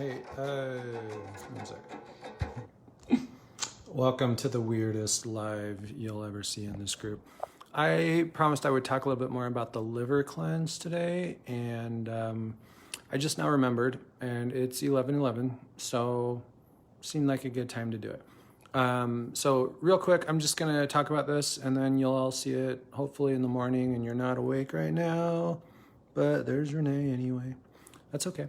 Hey, one sec. Welcome to the weirdest live you'll ever see in this group. I promised I would talk a little bit more about the liver cleanse today, and I just now remembered, and it's 11:11, so seemed like a good time to do it. So real quick, I'm just gonna talk about this, and then you'll all see it hopefully in the morning, and you're not awake right now, but there's Renee anyway. That's okay.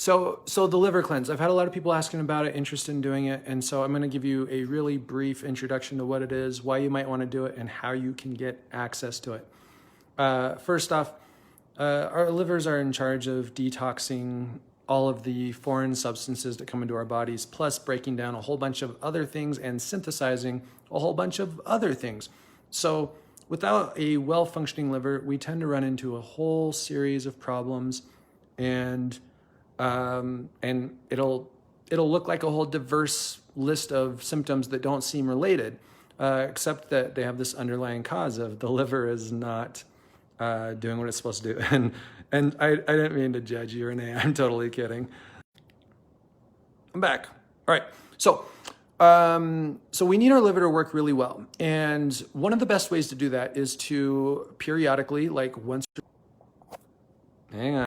So the liver cleanse, I've had a lot of people asking about it, interested in doing it. And so I'm going to give you a really brief introduction to what it is, why you might want to do it, and how you can get access to it. First off, our livers are in charge of detoxing all of the foreign substances that come into our bodies, plus breaking down a whole bunch of other things and synthesizing a whole bunch of other things. So without a well-functioning liver, we tend to run into a whole series of problems, and it'll look like a whole diverse list of symptoms that don't seem related, except that they have this underlying cause of the liver is not doing what it's supposed to do. And I didn't mean to judge you, Renee. I'm totally kidding. I'm back. All right. So we need our liver to work really well, and one of the best ways to do that is to periodically, like once. Hang on.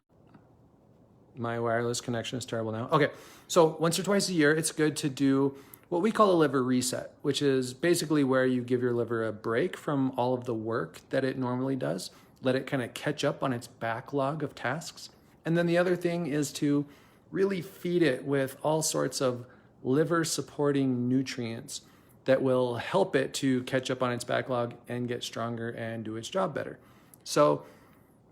My wireless connection is terrible now. Okay, so once or twice a year, it's good to do what we call a liver reset, which is basically where you give your liver a break from all of the work that it normally does, let it kind of catch up on its backlog of tasks. And then the other thing is to really feed it with all sorts of liver supporting nutrients that will help it to catch up on its backlog and get stronger and do its job better. So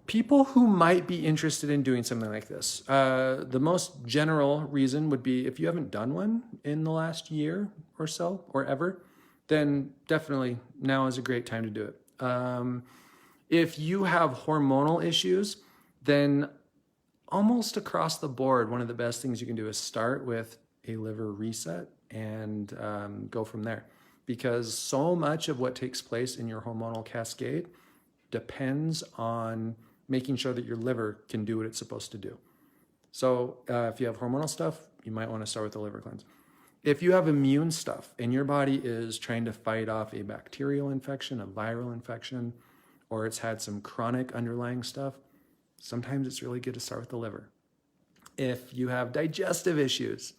people who might be interested in doing something like this, the most general reason would be if you haven't done one in the last year or so, or ever, then definitely now is a great time to do it. If you have hormonal issues, then almost across the board, one of the best things you can do is start with a liver reset and go from there. Because so much of what takes place in your hormonal cascade depends on making sure that your liver can do what it's supposed to do. So if you have hormonal stuff, you might want to start with the liver cleanse. If you have immune stuff and your body is trying to fight off a bacterial infection, a viral infection, or it's had some chronic underlying stuff, sometimes it's really good to start with the liver. If you have digestive issues,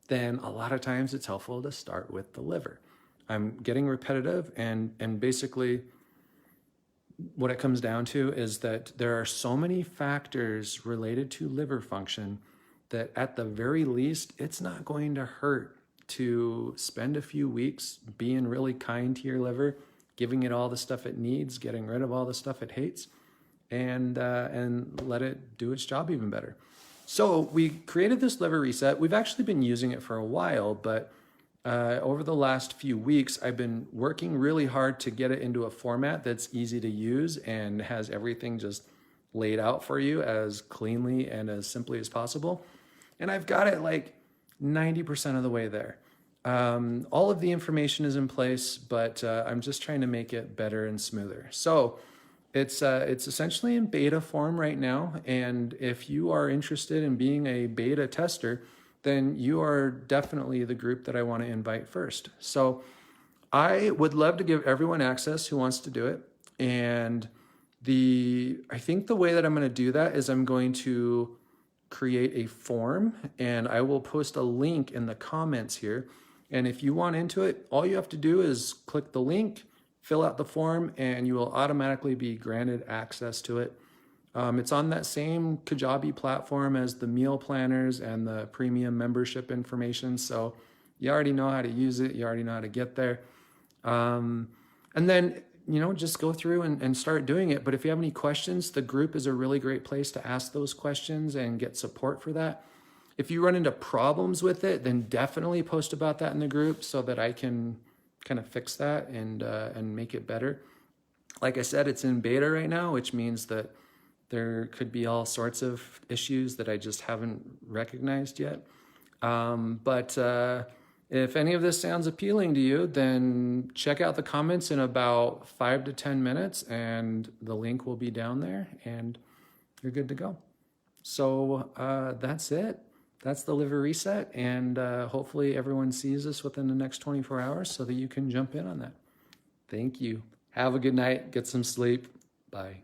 then a lot of times it's helpful to start with the liver. I'm getting repetitive, and basically what it comes down to is that there are so many factors related to liver function that at the very least, it's not going to hurt to spend a few weeks being really kind to your liver, giving it all the stuff it needs, getting rid of all the stuff it hates, and let it do its job even better. So we created this liver reset. We've actually been using it for a while, but over the last few weeks, I've been working really hard to get it into a format that's easy to use and has everything just laid out for you as cleanly and as simply as possible. And I've got it like 90% of the way there. All of the information is in place, but I'm just trying to make it better and smoother. So it's essentially in beta form right now. And if you are interested in being a beta tester, then you are definitely the group that I want to invite first. So I would love to give everyone access who wants to do it. And I think the way that I'm going to do that is I'm going to create a form, and I will post a link in the comments here. And if you want into it, all you have to do is click the link, fill out the form, and you will automatically be granted access to it. It's on that same Kajabi platform as the meal planners and the premium membership information. So you already know how to use it. You already know how to get there. And then, just go through and start doing it. But if you have any questions, the group is a really great place to ask those questions and get support for that. If you run into problems with it, then definitely post about that in the group so that I can kind of fix that and make it better. Like I said, it's in beta right now, which means that there could be all sorts of issues that I just haven't recognized yet. But if any of this sounds appealing to you, then check out the comments in about 5 to 10 minutes, and the link will be down there, and you're good to go. So that's it. that's the liver reset. And hopefully everyone sees this within the next 24 hours so that you can jump in on that. Thank you. Have a good night. Get some sleep. Bye.